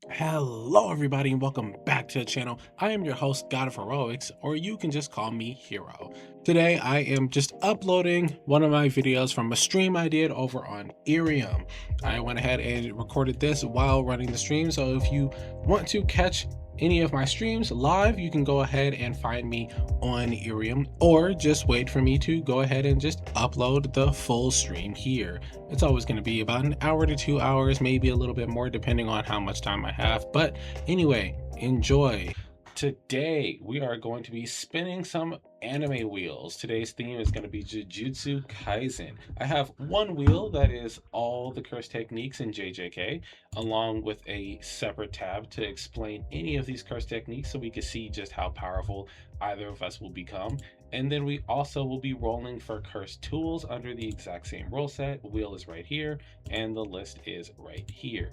Hello, everybody, and welcome back to the channel. I am your host, God of Heroics, or you can just call me Hero. Today, I am just uploading one of my videos from a stream I did over on IRIAM. I went ahead and recorded this while running the stream, so if you want to catch any of my streams live, you can go ahead and find me on IRIAM, or just wait for me to go ahead and just upload the full stream here. It's always going to be about an hour to 2 hours, maybe a little bit more, depending on how much time I have. But anyway, enjoy. Today, we are going to be spinning some anime wheels. Today's theme is going to be Jujutsu Kaisen. I have one wheel that is all the curse techniques in JJK, along with a separate tab to explain any of these curse techniques so we can see just how powerful either of us will become. And then we also will be rolling for cursed tools under the exact same rule set. Wheel is right here, and the list is right here.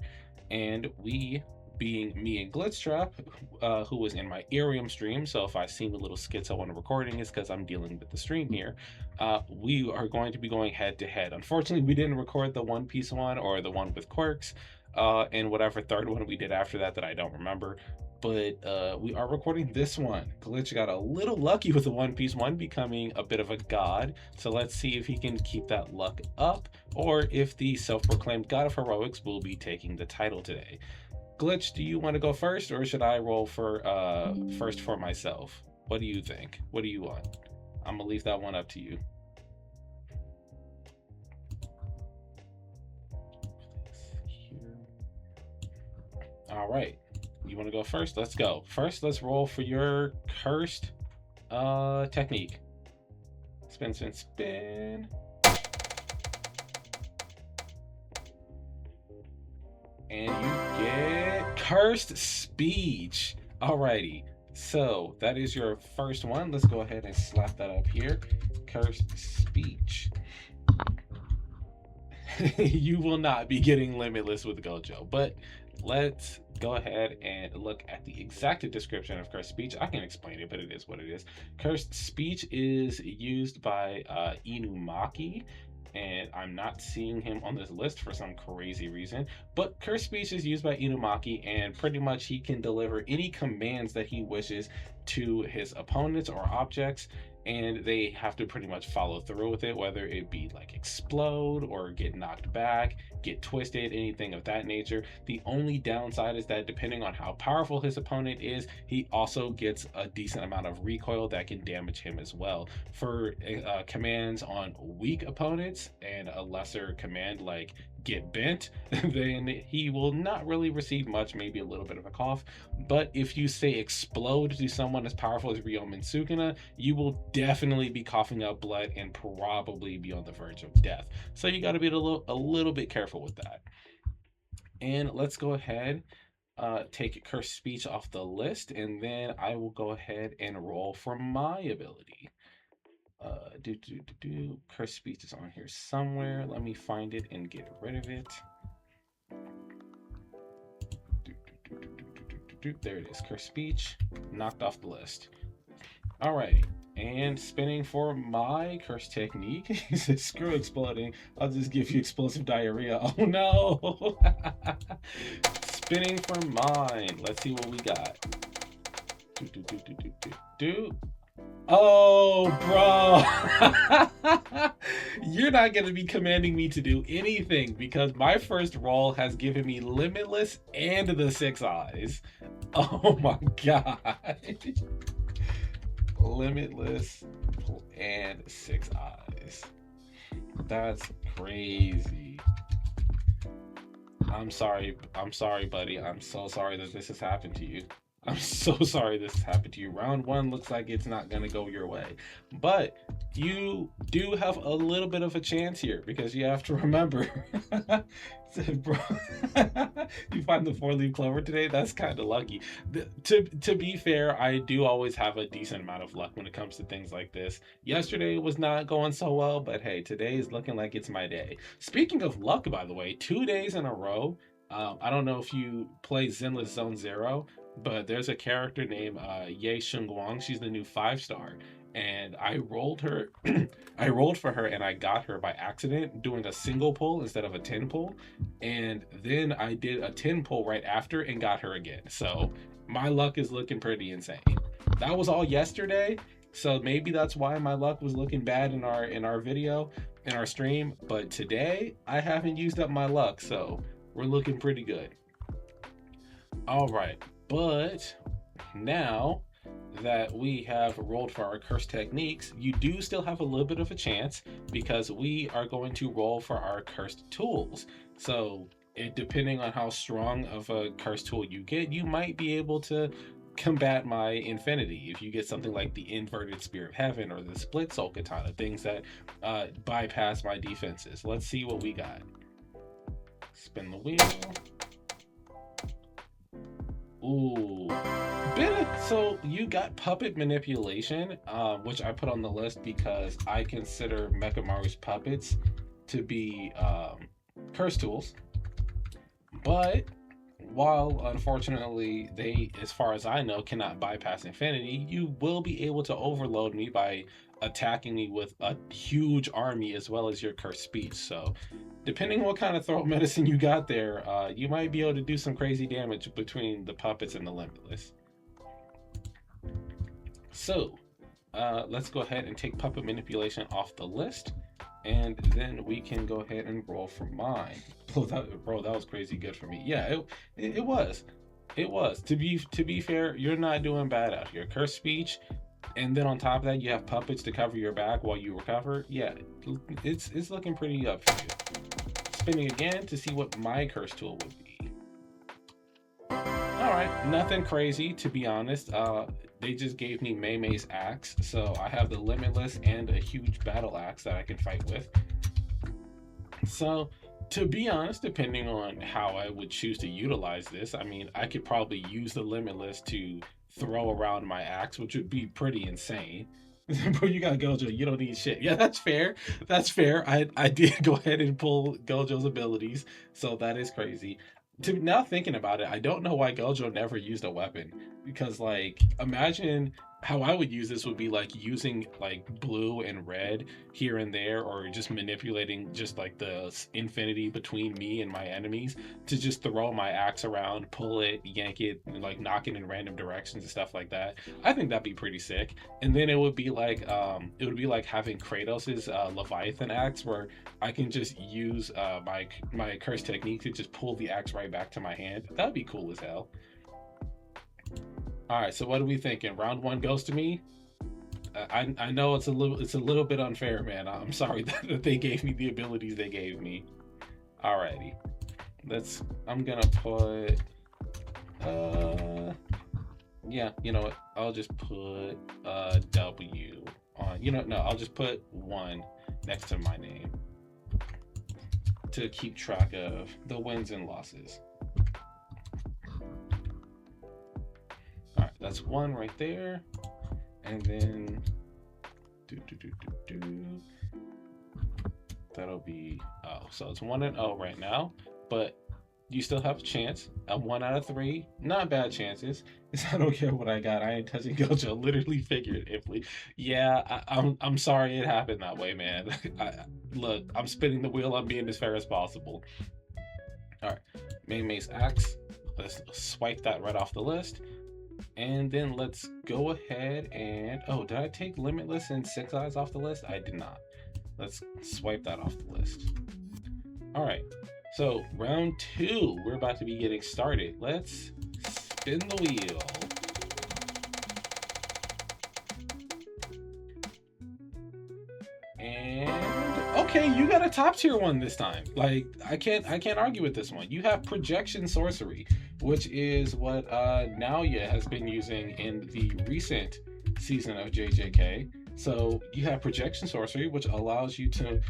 And we, being me and Glitchtrap, who was in my IRIAM stream, so if I seem a little schizo on the recording, it's because I'm dealing with the stream here. We are going to be going head to head. Unfortunately, we didn't record the One Piece one or the one with quirks, and whatever third one we did after that I don't remember. But we are recording this one. Glitch got a little lucky with the One Piece one, becoming a bit of a god. So let's see if he can keep that luck up, or if the self-proclaimed God of Heroics will be taking the title today. Glitch, do you want to go first, or should I roll for first for myself? What do you think? What do you want? I'm gonna leave that one up to you. All right. You want to go first? Let's go. First, let's roll for your cursed technique. Spin, spin, spin. And you get cursed speech. Alrighty. So that is your first one. Let's go ahead and slap that up here. Cursed speech. You will not be getting limitless with Gojo, but let's go ahead and look at the exact description of cursed speech. I can explain it, but it is what it is. Cursed speech is used by Inumaki, and I'm not seeing him on this list for some crazy reason. But cursed speech is used by Inumaki, and pretty much he can deliver any commands that he wishes to his opponents or objects, and they have to pretty much follow through with it, whether it be like explode or get knocked back, get twisted, anything of that nature. The only downside is that depending on how powerful his opponent is, he also gets a decent amount of recoil that can damage him as well. For commands on weak opponents and a lesser command like get bent, then he will not really receive much, maybe a little bit of a cough. But if you say explode to someone as powerful as Ryomen Sukuna, you will definitely be coughing up blood and probably be on the verge of death. So you got to be a little bit careful with that. And let's go ahead, take cursed speech off the list, and then I will go ahead and roll for my ability. Cursed speech is on here somewhere. Let me find it and get rid of it. There it is. Cursed speech knocked off the list. Alrighty. And spinning for my curse technique. He says, screw exploding. I'll just give you explosive diarrhea. Oh no! Spinning for mine. Let's see what we got. Oh, bro. You're not going to be commanding me to do anything because my first roll has given me limitless and the 6 eyes. Oh my god. Limitless and 6 eyes. That's crazy. I'm sorry, buddy. I'm so sorry that this has happened to you. I'm so sorry this has happened to you. Round one looks like it's not going to go your way. But you do have a little bit of a chance here because you have to remember. Bro, you find the 4-leaf clover today? That's kind of lucky. To be fair, I do always have a decent amount of luck when it comes to things like this. Yesterday was not going so well, but hey, today is looking like it's my day. Speaking of luck, by the way, 2 days in a row. I don't know if you play Zenless Zone Zero, but there's a character named Ye Shengguang. She's the new 5-star, and I rolled her. I rolled for her and I got her by accident doing a single pull instead of a 10 pull, and then I did a 10 pull right after and got her again. So my luck is looking pretty insane. That was all yesterday, so maybe that's why my luck was looking bad in our video, in our stream. But today I haven't used up my luck, so we're looking pretty good. All right, but now that we have rolled for our curse techniques, you do still have a little bit of a chance because we are going to roll for our cursed tools. So depending on how strong of a cursed tool you get, you might be able to combat my infinity. If you get something like the inverted spear of heaven or the split soul katana, things that bypass my defenses. Let's see what we got. Spin the wheel. Ooh, so you got puppet manipulation, which I put on the list because I consider Mechamaru's puppets to be curse tools. But while unfortunately they, as far as I know, cannot bypass infinity, you will be able to overload me by attacking me with a huge army as well as your cursed speech. So depending on what kind of throat medicine you got there, you might be able to do some crazy damage between the puppets and the limitless. So let's go ahead and take puppet manipulation off the list, and then we can go ahead and roll for mine. Bro, that was crazy good for me. Yeah, it was. To be fair, you're not doing bad out here. Curse speech, and then on top of that, you have puppets to cover your back while you recover. Yeah, it's looking pretty up for you. Spinning again to see what my curse tool would be. All right, nothing crazy to be honest. They just gave me May's axe, so I have the limitless and a huge battle axe that I can fight with. So to be honest, depending on how I would choose to utilize this, I mean, I could probably use the limitless to throw around my axe, which would be pretty insane. Bro, you got Gojo, you don't need shit. Yeah, that's fair. That's fair. I did go ahead and pull Gojo's abilities, so that is crazy. Now thinking about it, I don't know why Gojo never used a weapon, because like imagine how I would use this would be like using like blue and red here and there, or just manipulating just like the infinity between me and my enemies to just throw my axe around, pull it, yank it, and like knock it in random directions and stuff like that. I think that'd be pretty sick. And then it would be like having Kratos's Leviathan axe, where I can just use my curse technique to just pull the axe right back to my hand. That'd be cool as hell. All right, so what are we thinking? Round one goes to me. I know it's a little bit unfair, man. I'm sorry that they gave me the abilities they gave me. Alrighty, I'm gonna put yeah, you know what? I'll just put W on. No, I'll just put 1 next to my name to keep track of the wins and losses. That's 1 right there, and then that'll be so it's 1 and 0 right now, but you still have a chance. A 1 out of 3, not bad chances. I don't care what I got. I ain't touching Gojo, literally figuratively. Yeah, I'm sorry it happened that way, man. Look, I'm spinning the wheel. I'm being as fair as possible. All right, May's axe. Let's swipe that right off the list. And then let's go ahead and, oh, did I take Limitless and 6 Eyes off the list? I did not. Let's swipe that off the list. All right, so round 2, we're about to be getting started. Let's spin the wheel. And okay, you got a top tier one this time. Like I can't argue with this one. You have projection sorcery, which is what Naoya has been using in the recent season of JJK. So you have projection sorcery, which allows you to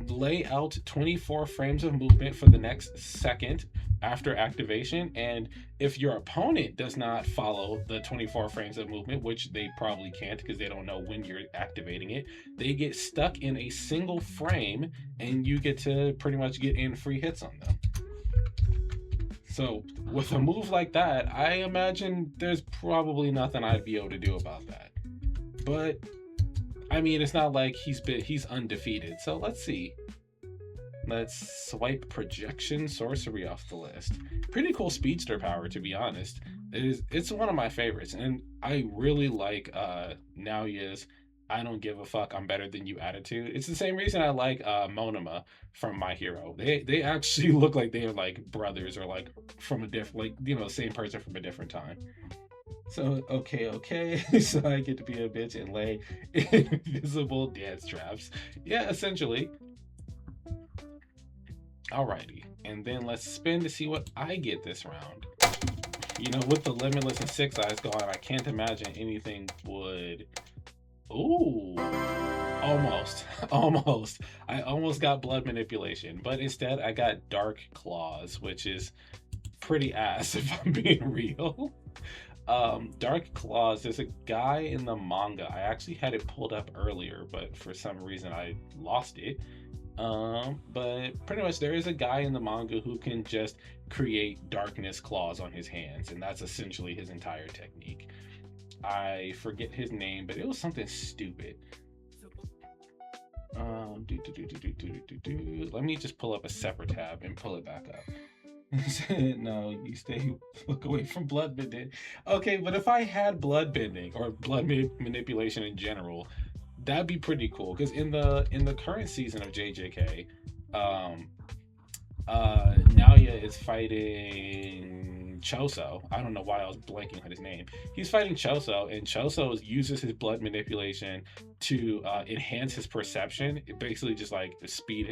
lay out 24 frames of movement for the next second after activation, and if your opponent does not follow the 24 frames of movement, which they probably can't because they don't know when you're activating it, they get stuck in a single frame and you get to pretty much get in free hits on them. So with a move like that, I imagine there's probably nothing I'd be able to do about that. But I mean, it's not like he's undefeated. So let's see. Let's swipe projection sorcery off the list. Pretty cool speedster power, to be honest. It's one of my favorites, and I really like Naoya's I don't give a fuck, I'm better than you attitude. It's the same reason I like Monoma from My Hero. They actually look like they are like brothers, or like from a different, like, you know, same person from a different time. So okay, so I get to be a bitch and lay invisible dance traps. Yeah, essentially. Alrighty, and then let's spin to see what I get this round. You know, with the limitless and 6 eyes gone, I can't imagine anything would. Ooh, almost, almost. I almost got blood manipulation, but instead I got dark claws, which is pretty ass if I'm being real. Dark claws, there's a guy in the manga. I actually had it pulled up earlier, but for some reason I lost it. But pretty much there is a guy in the manga who can just create darkness claws on his hands, and that's essentially his entire technique. I forget his name, but it was something stupid. Let me just pull up a separate tab and pull it back up. No, you stay, look away from blood bending. Okay, but if I had blood bending or blood manipulation in general, that'd be pretty cool. Because in the current season of JJK, Naoya is fighting Choso. I don't know why I was blanking on his name. He's fighting Choso, and Choso uses his blood manipulation to enhance his perception. It basically just like speed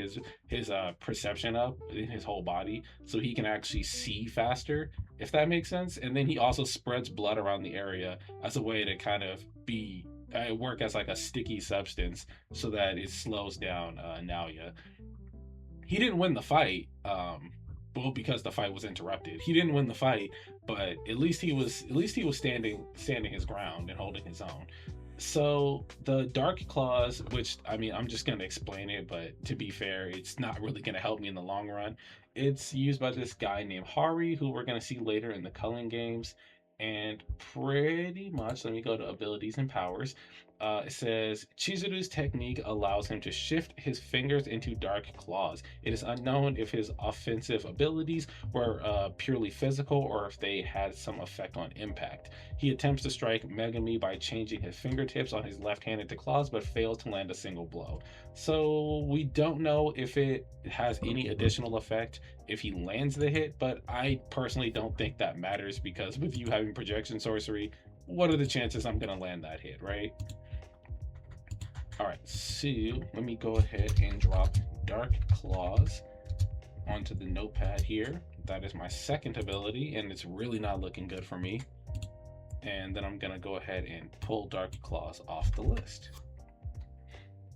his perception up in his whole body, so he can actually see faster, if that makes sense. And then he also spreads blood around the area as a way to kind of work as like a sticky substance, so that it slows down Naoya. He didn't win the fight, well, because the fight was interrupted. He didn't win the fight, but at least he was standing his ground and holding his own. So the dark claws, which, I mean, I'm just gonna explain it, but to be fair, it's not really gonna help me in the long run. It's used by this guy named Hari, who we're gonna see later in the Culling games. And pretty much, let me go to abilities and powers. It says Chizuru's technique allows him to shift his fingers into dark claws. It is unknown if his offensive abilities were purely physical or if they had some effect on impact. He attempts to strike Megami by changing his fingertips on his left hand into claws, but fails to land a single blow. So we don't know if it has any additional effect if he lands the hit, but I personally don't think that matters, because with you having projection sorcery, what are the chances I'm gonna land that hit, right? All right, so let me go ahead and drop Dark Claws onto the notepad here. That is my second ability, and it's really not looking good for me. And then I'm gonna go ahead and pull Dark Claws off the list.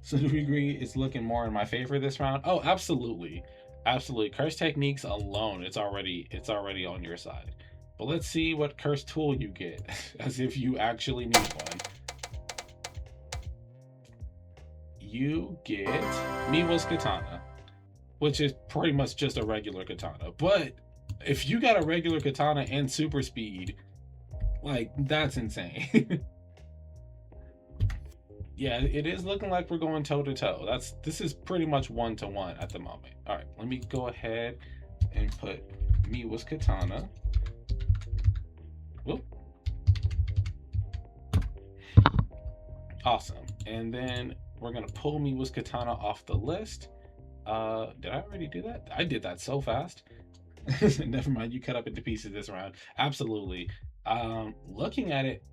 So do we agree it's looking more in my favor this round? Oh, absolutely. Absolutely. Curse techniques alone, it's already on your side. But let's see what curse tool you get, as if you actually need one. You get Miwa's Katana, which is pretty much just a regular katana. But if you got a regular katana and super speed, like, that's insane. Yeah, it is looking like we're going toe to toe. This is pretty much 1-to-1 at the moment. All right, let me go ahead and put Miwa's Katana. Whoop. Awesome. And then we're gonna pull Miwa's Katana off the list. Did I already do that? I did that so fast. Never mind, you cut up into pieces this round. Absolutely. Looking at it,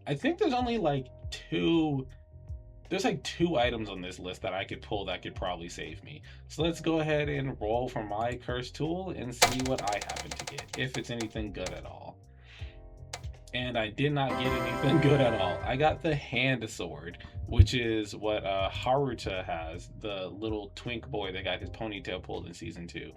I think there's only like two items on this list that I could pull that could probably save me. So let's go ahead and roll for my curse tool and see what I happen to get, if it's anything good at all. And I did not get anything good at all. I got the hand sword, which is what Haruta has, the little twink boy that got his ponytail pulled in season 2.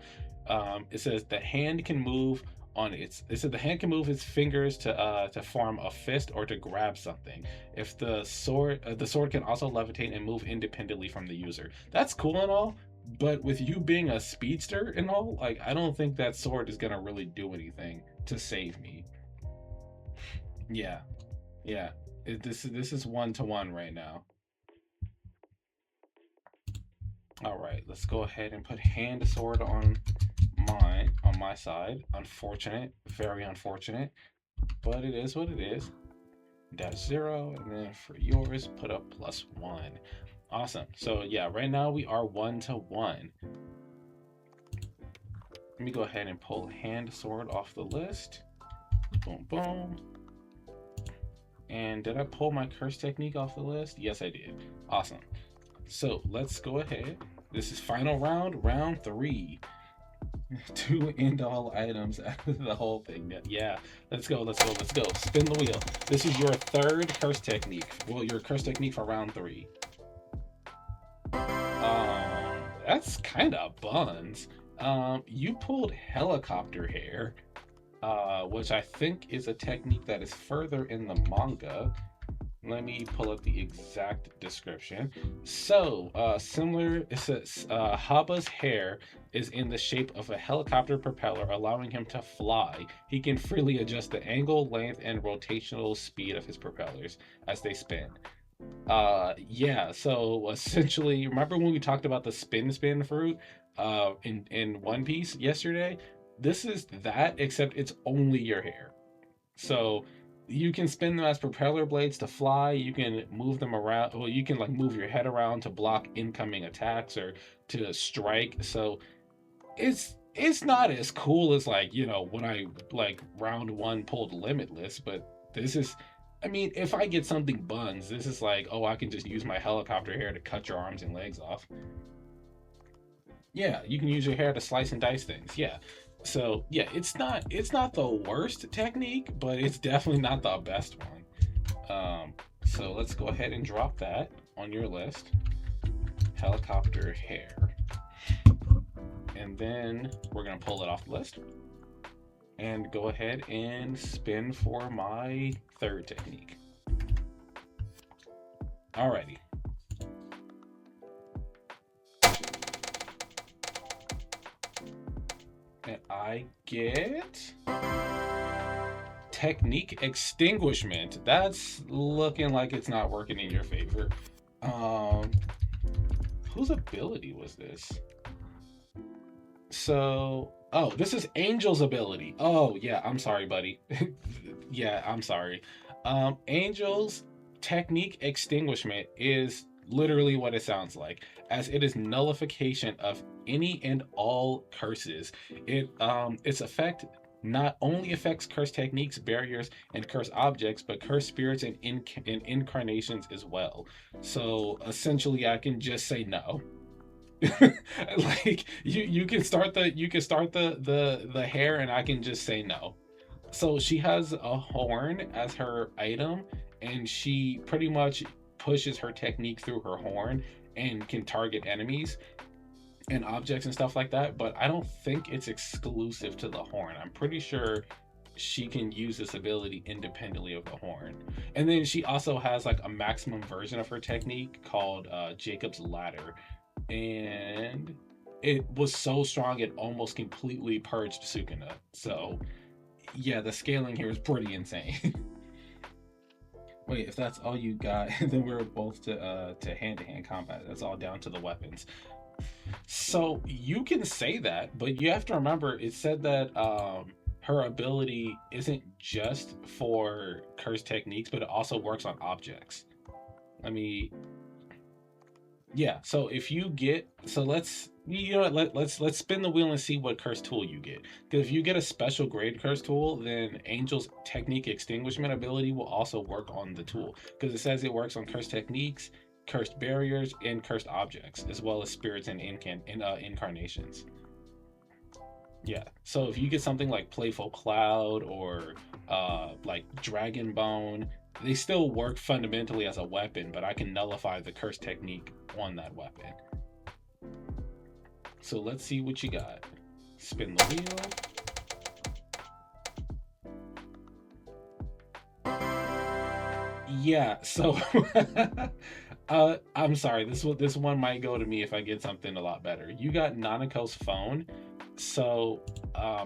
It says the hand can move the hand can move its fingers to form a fist or to grab something. If the sword can also levitate and move independently from the user. That's cool and all, but with you being a speedster and all, like, I don't think that sword is gonna really do anything to save me. Yeah. This is 1-to-1 right now. All right, let's go ahead and put hand sword on my side. Unfortunate, very unfortunate, but it is what it is. Dash 0, and then for yours, put up +1. Awesome. So yeah, right now we are 1-to-1. Let me go ahead and pull hand sword off the list. Boom, boom. And did I pull my curse technique off the list? Yes, I did. Awesome. So let's go ahead. This is final round, round 3. 2 end all items out of the whole thing. Yeah, let's go, let's go, let's go. Spin the wheel. This is your 3rd curse technique. Well, your curse technique for round 3. That's kind of buns. You pulled helicopter hair, which I think is a technique that is further in the manga. Let me pull up the exact description. So, similar, it says, Haba's hair is in the shape of a helicopter propeller, allowing him to fly. He can freely adjust the angle, length, and rotational speed of his propellers as they spin. Yeah, so essentially, remember when we talked about the spin fruit in One Piece yesterday? This is that, except it's only your hair. So you can spin them as propeller blades to fly. You can move them around. Well, you can like move your head around to block incoming attacks or to strike. So it's not as cool as, like, you know, when I like round 1 pulled Limitless, but this is, I mean, if I get something buns, this is like, oh, I can just use my helicopter hair to cut your arms and legs off. Yeah, you can use your hair to slice and dice things. Yeah. So yeah, it's not the worst technique, but it's definitely not the best one. So let's go ahead and drop that on your list. Helicopter hair. And then we're gonna pull it off the list and go ahead and spin for my 3rd technique. Alrighty. And I get technique extinguishment. That's looking like it's not working in your favor. Whose ability was this? So, oh, this is Angel's ability. Oh, yeah, I'm sorry, buddy. Yeah, I'm sorry. Angel's technique extinguishment is literally what it sounds like, as it is nullification of any and all curses. Its effect not only affects curse techniques, barriers, and curse objects, but curse spirits and incarnations as well. So essentially, I can just say no. Like you can start the hair, and I can just say no. So she has a horn as her item, and she pretty much pushes her technique through her horn and can target enemies and objects and stuff like that, but I don't think it's exclusive to the horn. I'm pretty sure she can use this ability independently of the horn. And then she also has like a maximum version of her technique called Jacob's Ladder, and it was so strong it almost completely purged Sukuna. So yeah, the scaling here is pretty insane. Wait, if that's all you got, then we're both to hand-to-hand combat. That's all down to the weapons. So you can say that, but you have to remember it said that her ability isn't just for curse techniques, but it also works on objects. Let me, yeah. So if you get, so let's, you know what, let's spin the wheel and see what curse tool you get. Because if you get a special grade curse tool, then Angel's technique extinguishment ability will also work on the tool, because it says it works on curse techniques, cursed barriers, and cursed objects, as well as spirits and incarnations. Yeah, so if you get something like Playful Cloud or like Dragon Bone, they still work fundamentally as a weapon, but I can nullify the curse technique on that weapon. So let's see what you got. Spin the wheel. Yeah, so I'm sorry, this one might go to me if I get something a lot better. You got Nanako's phone. So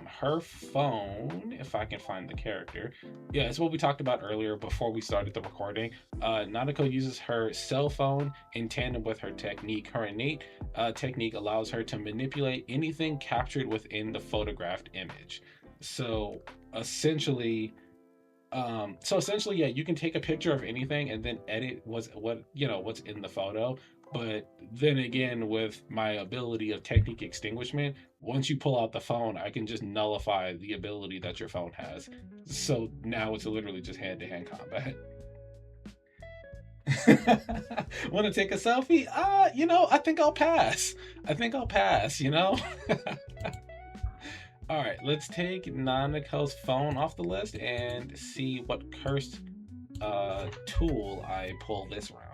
her phone, if I can find the character, yeah, it's what we talked about earlier before we started the recording. Nanako uses her cell phone in tandem with her technique. Her innate technique allows her to manipulate anything captured within the photographed image. So essentially, yeah, you can take a picture of anything and then edit what's in the photo. But then again, with my ability of technique extinguishment, once you pull out the phone, I can just nullify the ability that your phone has. So now it's literally just hand-to-hand combat. Want to take a selfie? I think I'll pass. All right, let's take Nanako's phone off the list and see what cursed tool I pull this round.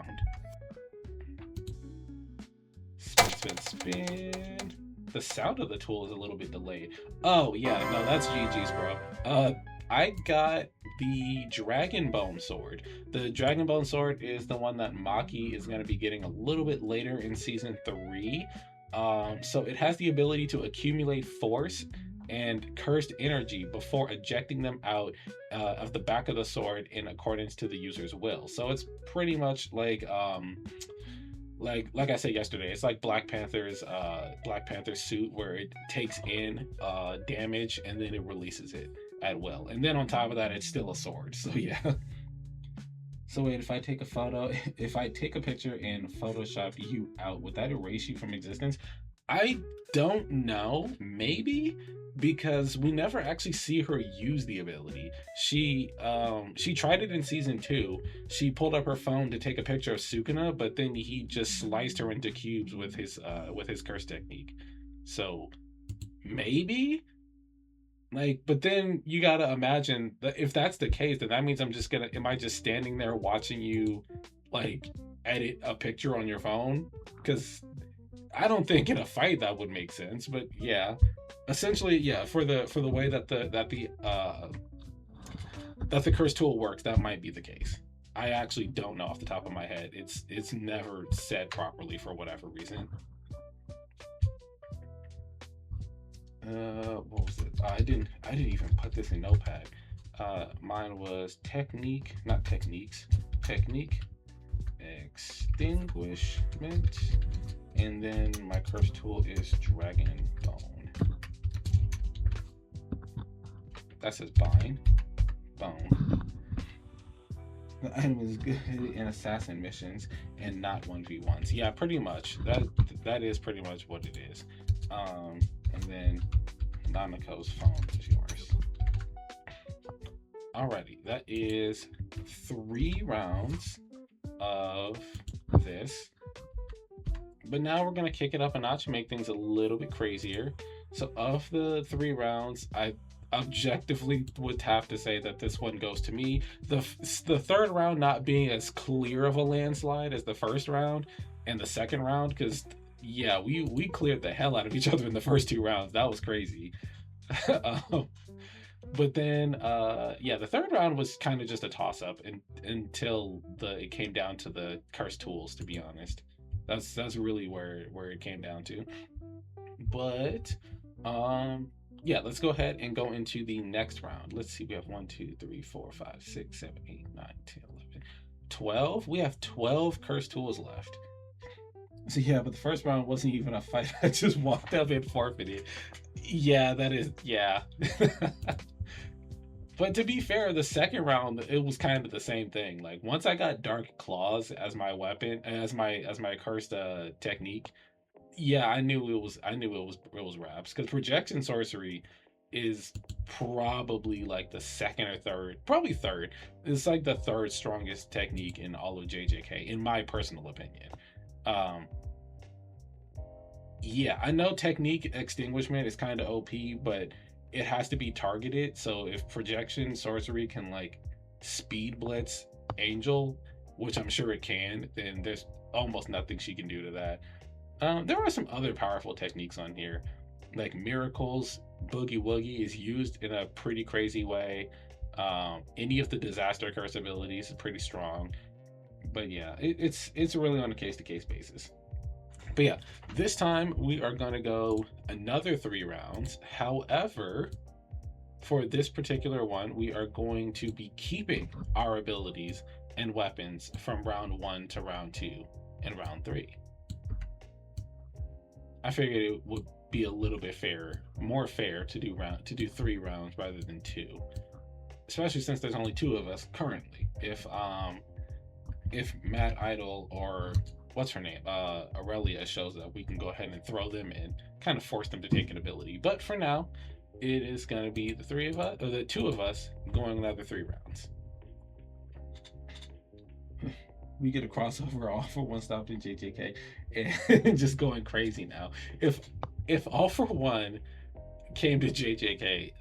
Spin, spin, spin. The sound of the tool is a little bit delayed. Oh yeah, no, that's GG's, bro. I got the Dragon Bone Sword. The Dragon Bone Sword is the one that Maki is going to be getting a little bit later in season 3. So it has the ability to accumulate force and cursed energy before ejecting them out of the back of the sword in accordance to the user's will. So it's pretty much like I said yesterday, it's like Black Panther's suit, where it takes in damage and then it releases it at will. And then on top of that, it's still a sword. So yeah. So wait, if I take a picture and Photoshop you out, would that erase you from existence? I don't know, maybe, because we never actually see her use the ability. She tried it in season 2. She pulled up her phone to take a picture of Sukuna, but then he just sliced her into cubes with his curse technique. So maybe, but then you gotta imagine that if that's the case, then that means am I just standing there watching you edit a picture on your phone? Because I don't think in a fight that would make sense, but yeah, essentially, yeah, for the way that the curse tool works, that might be the case. I actually don't know off the top of my head. It's never said properly for whatever reason. What was it? I didn't even put this in Notepad. Mine was technique extinguishment, and then my curse tool is Dragon Bone. That says bone. The item is good in assassin missions and not 1v1s. Yeah, pretty much. That is pretty much what it is. And then Nanako's phone is yours. Alrighty, that is 3 rounds of this. But now we're going to kick it up a notch and make things a little bit crazier. So of the 3 rounds, I objectively would have to say that this one goes to me. The third round not being as clear of a landslide as the first round and the second round, because yeah, we cleared the hell out of each other in the first 2 rounds. That was crazy. But then yeah, the third round was kind of just a toss-up until it came down to the curse tools, to be honest. That's really where it came down to. But yeah, let's go ahead and go into the next round. Let's see, we have 1 2 3 4 5 6 7 8 9 10 11 12. We have 12 curse tools left. So yeah, but the first round wasn't even a fight. I just walked up and forfeited. Yeah, that is, yeah. But to be fair, the second round, it was kind of the same thing. Like once I got Dark Claws as my weapon, as my cursed technique, yeah, I knew it was wraps, because projection sorcery is probably like the second or third, probably third. It's like the third strongest technique in all of JJK, in my personal opinion. Yeah, I know technique extinguishment is kind of OP, but it has to be targeted. So if projection sorcery can speed blitz Angel, which I'm sure it can, then there's almost nothing she can do to that. There are some other powerful techniques on here, like Miracles. Boogie Woogie is used in a pretty crazy way. Any of the disaster curse abilities is pretty strong. But yeah, it's really on a case-to-case basis. But yeah, this time we are going to go another 3 rounds. However, for this particular one, we are going to be keeping our abilities and weapons from round 1 to round 2 and round 3. I figured it would be a little bit fairer, more fair to do 3 rounds rather than 2, especially since there's only 2 of us currently. If Mad Idol or what's her name, Aurelia shows up, we can go ahead and throw them in, kind of force them to take an ability. But for now, it is going to be the 3 of us, or the 2 of us, going another 3 rounds. We get a crossover All For One stopped in JJK and just going crazy now. If All For One came to JJK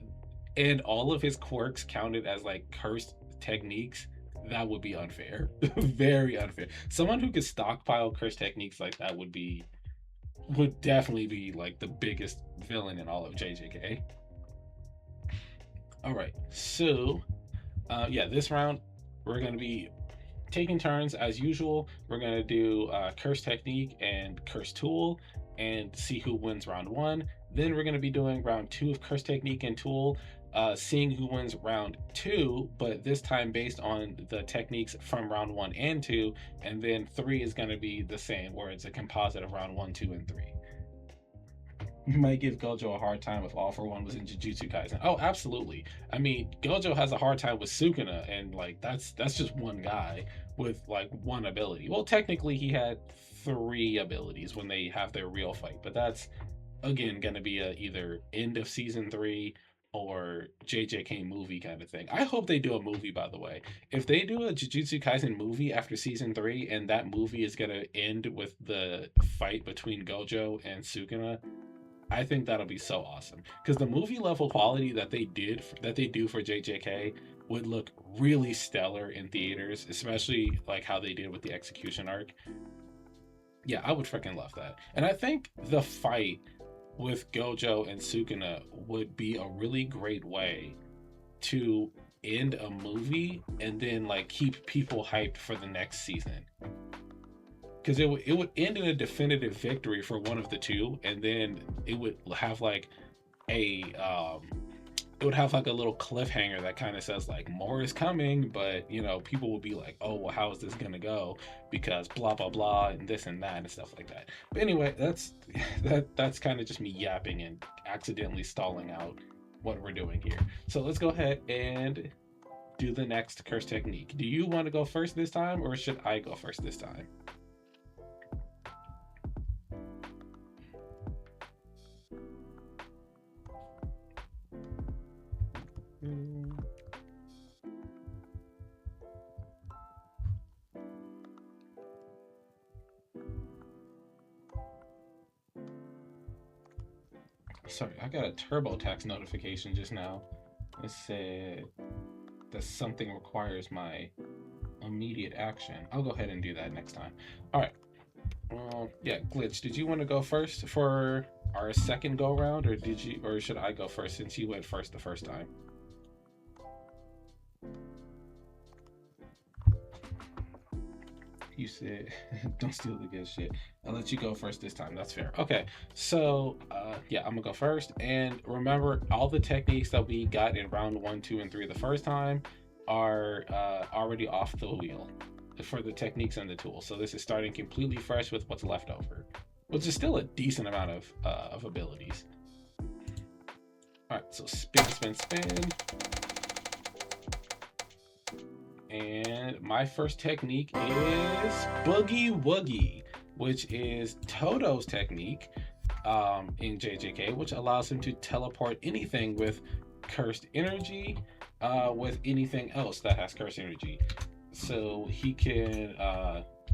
and all of his quirks counted as like cursed techniques, that would be unfair. Very unfair. Someone who could stockpile cursed techniques like that would definitely be like the biggest villain in all of JJK. All right, so yeah, this round we're going to be taking turns as usual. We're going to do curse technique and curse tool and see who wins round 1. Then we're going to be doing round 2 of curse technique and tool, seeing who wins round 2, but this time based on the techniques from round 1 and 2. And then 3 is going to be the same, where it's a composite of round 1, 2, and 3. You might give Gojo a hard time if All For One was in Jujutsu Kaisen. Oh, absolutely. I mean, Gojo has a hard time with Sukuna, and like that's just one guy with like 1 ability. Well, technically he had 3 abilities when they have their real fight, but that's again gonna be a either end of season 3 or JJK movie kind of thing. I hope they do a movie, by the way. If they do a Jujutsu Kaisen movie after season 3 and that movie is gonna end with the fight between Gojo and Sukuna, I think that'll be so awesome, because the movie level quality that they do for JJK would look really stellar in theaters, especially like how they did with the execution arc. Yeah, I would freaking love that. And I think the fight with Gojo and Sukuna would be a really great way to end a movie and then like keep people hyped for the next season, because it would end in a definitive victory for one of the 2, and then it would have like a little cliffhanger that kind of says like more is coming, but you know, people will be like, oh well, how is this gonna go, because blah blah blah and this and that and stuff like that. But anyway, that's kind of just me yapping and accidentally stalling out what we're doing here. So let's go ahead and do the next curse technique. Do you want to go first this time, or should I go first this time? Sorry, I got a TurboTax notification just now. It said that something requires my immediate action. I'll go ahead and do that next time. All right. Yeah, Glitch, did you want to go first for our second go round, or should I go first since you went first the first time? You said don't steal the good shit. I'll let you go first this time. That's fair. Okay, so yeah, I'm gonna go first. And remember, all the techniques that we got in round 1, 2, and 3 the first time are already off the wheel for the techniques and the tools. So this is starting completely fresh with what's left over, which is still a decent amount of abilities. All right, so spin, spin, spin. And my first technique is Boogie Woogie, which is Toto's technique in JJK, which allows him to teleport anything with cursed energy with anything else that has cursed energy. So he can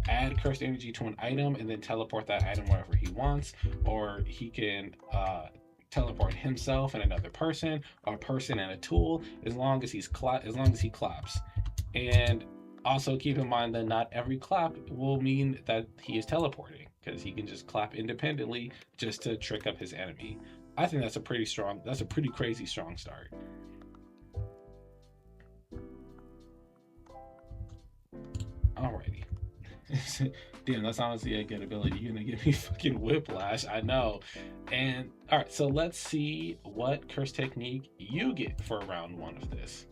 add cursed energy to an item and then teleport that item wherever he wants, or he can teleport himself and another person, or a person and a tool, as long as he claps. And also keep in mind that not every clap will mean that he is teleporting, because he can just clap independently just to trick up his enemy. I think that's a pretty crazy strong start. Alrighty. Damn, that's honestly a good ability. You're gonna give me fucking whiplash, I know. And all right, so let's see what curse technique you get for round 1 of this.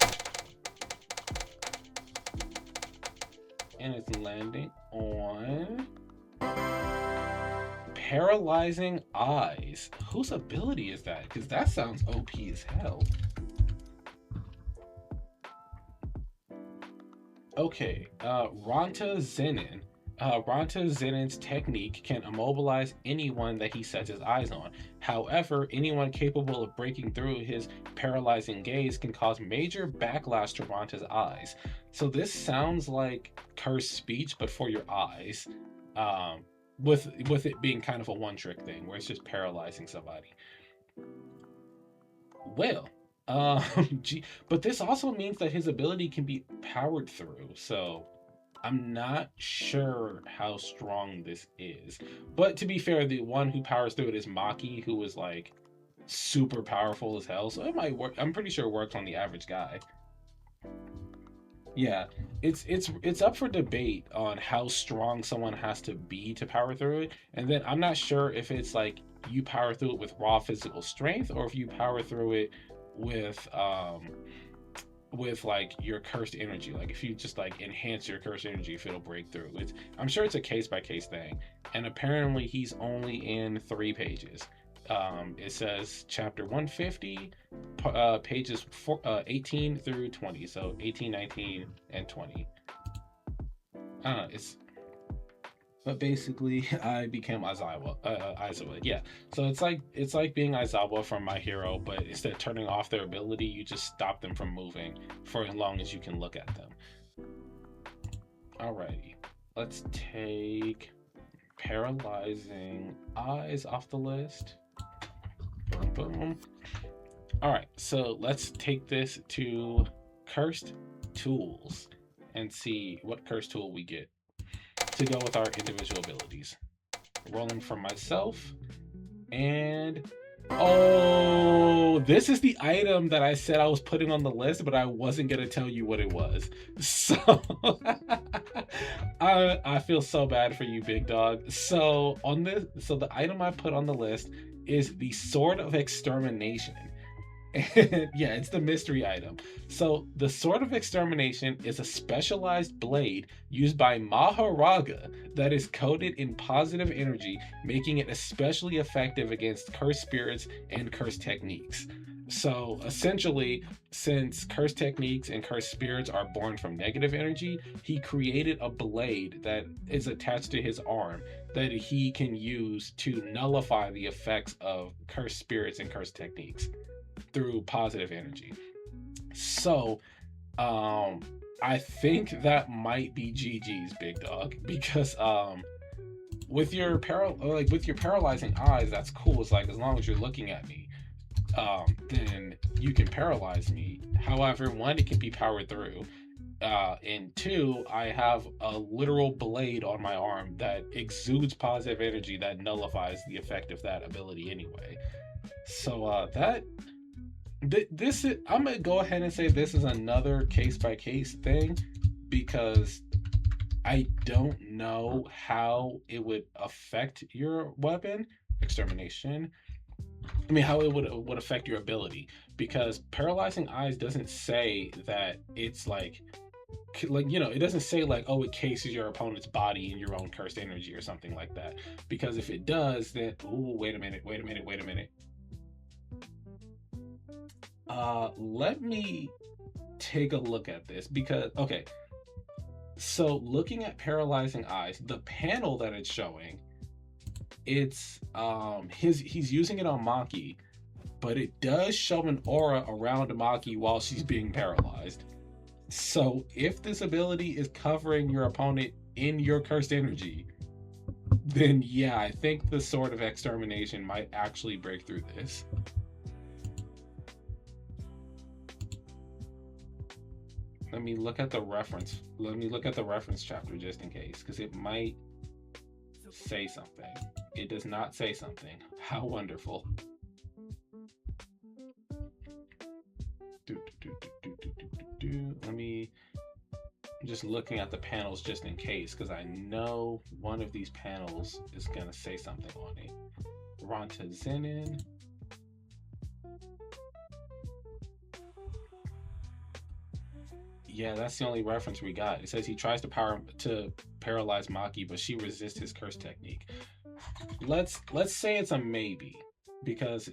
And it's landing on Paralyzing Eyes. Whose ability is that? Because that sounds OP as hell. Okay, Ronta Zenin. Ronta Zenin's technique can immobilize anyone that he sets his eyes on. However, anyone capable of breaking through his paralyzing gaze can cause major backlash to Ronta's eyes. So this sounds like cursed speech, but for your eyes, with it being kind of a one-trick thing where it's just paralyzing somebody. Well, gee, but this also means that his ability can be powered through, so I'm not sure how strong this is. But to be fair, the one who powers through it is Maki, who is like super powerful as hell, so it might work. I'm pretty sure it works on the average guy. Yeah, it's up for debate on how strong someone has to be to power through it, and then I'm not sure if it's like you power through it with raw physical strength or if you power through it with like your cursed energy, like if you just like enhance your cursed energy, if it'll break through. I'm sure it's a case-by-case thing, and apparently he's only in 3 pages. It says chapter 150, pages 18 through 20, so 18, 19, and 20. I don't know, but basically I became Aizawa. Yeah, so it's like being Aizawa from My Hero, but instead of turning off their ability, you just stop them from moving for as long as you can look at them. Alrighty, let's take Paralyzing Eyes off the list. Boom, boom. All right, so let's take this to Cursed Tools and see what cursed tool we get to go with our individual abilities. Rolling for myself, and oh, this is the item that I said I was putting on the list, but I wasn't gonna tell you what it was. So I feel so bad for you, big dog. So the item I put on the list is the Sword of Extermination. And yeah, it's the mystery item. So the Sword of Extermination is a specialized blade used by Maharaga that is coated in positive energy, making it especially effective against cursed spirits and cursed techniques. So essentially, since cursed techniques and cursed spirits are born from negative energy, he created a blade that is attached to his arm that he can use to nullify the effects of cursed spirits and cursed techniques through positive energy. So I think that might be GG's, big dog, because with your paralyzing eyes, that's cool. It's like, as long as you're looking at me, then you can paralyze me. However, 1, it can be powered through, and 2, I have a literal blade on my arm that exudes positive energy that nullifies the effect of that ability anyway. So this is, I'm gonna go ahead and say this is another case-by-case thing, because I don't know how it would affect your weapon extermination. I mean, how it would affect your ability, because Paralyzing Eyes doesn't say that it's like it doesn't say like, oh, it cases your opponent's body in your own cursed energy or something like that. Because if it does, then wait a minute. Let me take a look at this, because okay, so looking at Paralyzing Eyes, the panel that it's showing, it's he's using it on Maki, but it does show an aura around Maki while she's being paralyzed. So if this ability is covering your opponent in your cursed energy, then yeah, I think the Sword of Extermination might actually break through this. Let me look at the reference. Let me look at the reference chapter just in case, because it might say something. It does not say something. How wonderful. Let me I'm just looking at the panels just in case, because I know one of these panels is gonna say something on it. Ronta Zenin. Yeah, that's the only reference we got. It says he tries to paralyze Maki, but she resists his curse technique. Let's say it's a maybe, because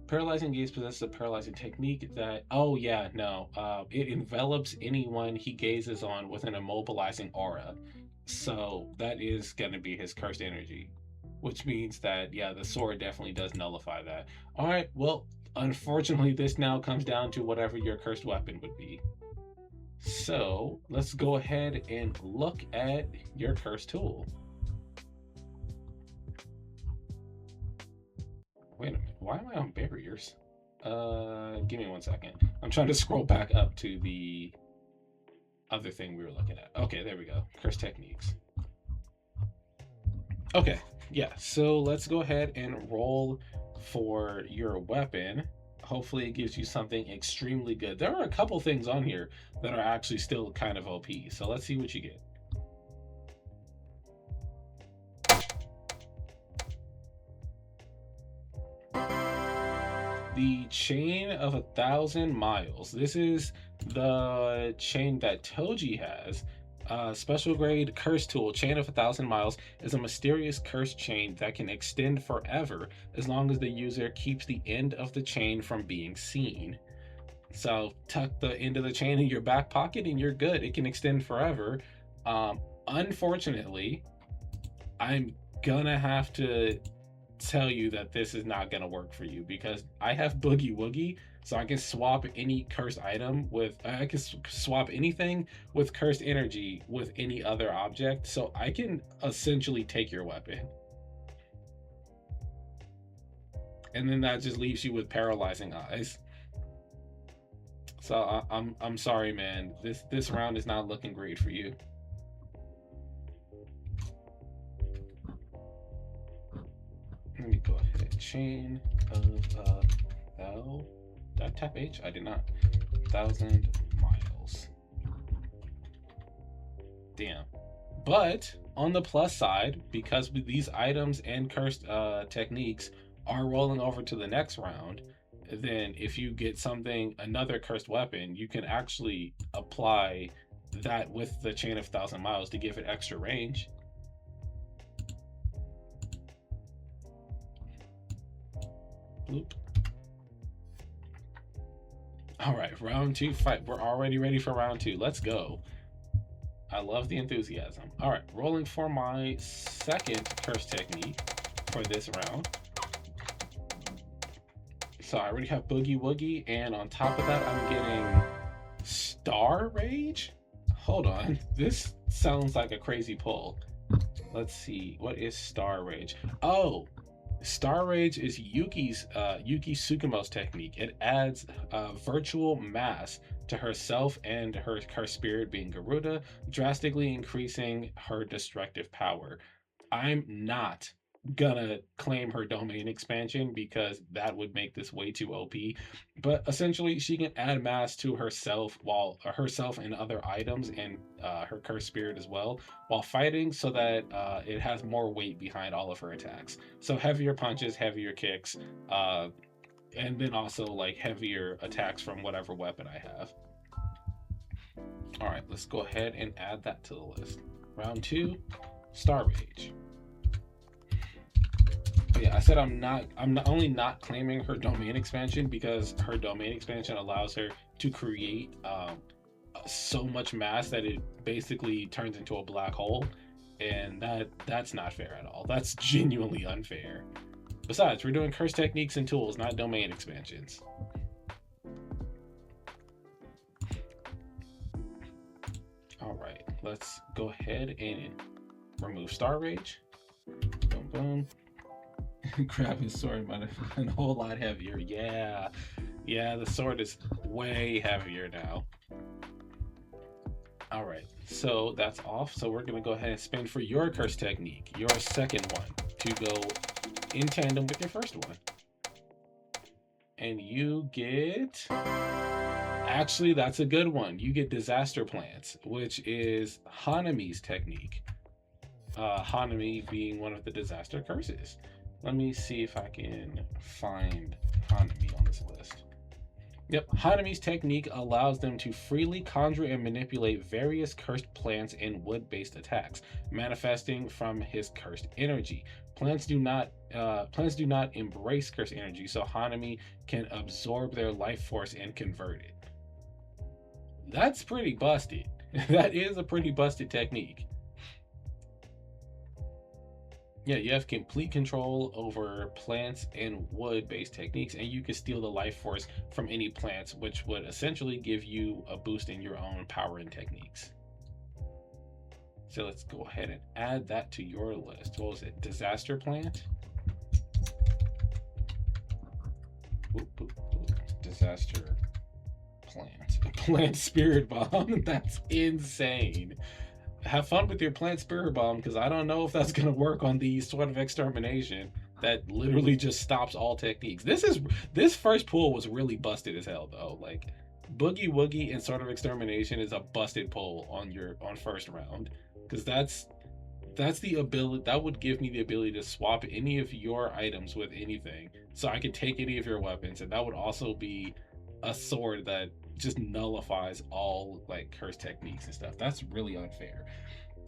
paralyzing gaze possesses a paralyzing technique that, oh yeah, no, it envelops anyone he gazes on with an immobilizing aura. So that is going to be his cursed energy, which means that, yeah, the sword definitely does nullify that. All right, well, unfortunately, this now comes down to whatever your cursed weapon would be. So let's go ahead and look at your cursed tool. Wait a minute, why am I on barriers? Give me 1 second. I'm trying to scroll back up to the other thing we were looking at. Okay, there we go. Curse techniques. Okay, yeah, so let's go ahead and roll for your weapon. Hopefully it gives you something extremely good. There are a couple things on here that are actually still kind of OP, so let's see what you get. The Chain of 1,000 Miles. This is the chain that Toji has. Special grade curse tool. Chain of 1,000 Miles is a mysterious curse chain that can extend forever as long as the user keeps the end of the chain from being seen. So tuck the end of the chain in your back pocket and you're good. It can extend forever. Unfortunately, I'm gonna have to tell you that this is not going to work for you, because I have Boogie Woogie, so I can swap any cursed item with, I can swap anything with cursed energy with any other object, so I can essentially take your weapon. And then that just leaves you with paralyzing eyes. So I'm sorry, man. This round is not looking great for you. Let me go ahead. Chain of did I tap H? I did not. 1,000 miles. Damn. But on the plus side, because these items and cursed techniques are rolling over to the next round, then if you get something, another cursed weapon, you can actually apply that with the Chain of 1,000 Miles to give it extra range. Bloop. All right, round 2 fight. We're already ready for round 2. Let's go. I love the enthusiasm. All right, rolling for my second curse technique for this round. So I already have Boogie Woogie, and on top of that, I'm getting Star Rage. Hold on, this sounds like a crazy pull. Let's see, what is Star Rage? Oh, Star Rage is Yuki Tsukumo's technique. It adds virtual mass to herself and her spirit, being Garuda, drastically increasing her destructive power. I'm not gonna claim her domain expansion because that would make this way too OP. But essentially, she can add mass to herself while herself and other items and her cursed spirit as well while fighting, so that it has more weight behind all of her attacks. So heavier punches, heavier kicks, and then also like heavier attacks from whatever weapon I have. All right, let's go ahead and add that to the list. Round 2, Star Rage. Yeah, I said I'm not only not claiming her domain expansion because her domain expansion allows her to create so much mass that it basically turns into a black hole, and that's not fair at all. That's genuinely unfair. Besides, we're doing curse techniques and tools, not domain expansions. All right, let's go ahead and remove Star Rage. Boom, boom. Grab his sword, but a whole lot heavier. Yeah, the sword is way heavier now. All right, so that's off. So we're gonna go ahead and spin for your curse technique, your second one, to go in tandem with your first one. And you get Actually, that's a good one. You get disaster plants, which is Hanami's technique. Hanami being one of the disaster curses. Let me see if I can find Hanami on this list. Yep, Hanami's technique allows them to freely conjure and manipulate various cursed plants and wood-based attacks, manifesting from his cursed energy. Plants do not embrace cursed energy, so Hanami can absorb their life force and convert it. That's pretty busted. That is a pretty busted technique. Yeah, you have complete control over plants and wood-based techniques, and you can steal the life force from any plants, which would essentially give you a boost in your own power and techniques. So let's go ahead and add that to your list. What was it? Disaster plant? Disaster plant. Plant spirit bomb. That's insane. Have fun with your plant spirit bomb, because I don't know if that's going to work on the Sword of Extermination that literally just stops all techniques. This first pull was really busted as hell though. Like Boogie Woogie and Sword of Extermination is a busted pull on first round, because that's the ability that would give me the ability to swap any of your items with anything, so I could take any of your weapons, and that would also be a sword that just nullifies all like curse techniques and stuff. That's really unfair.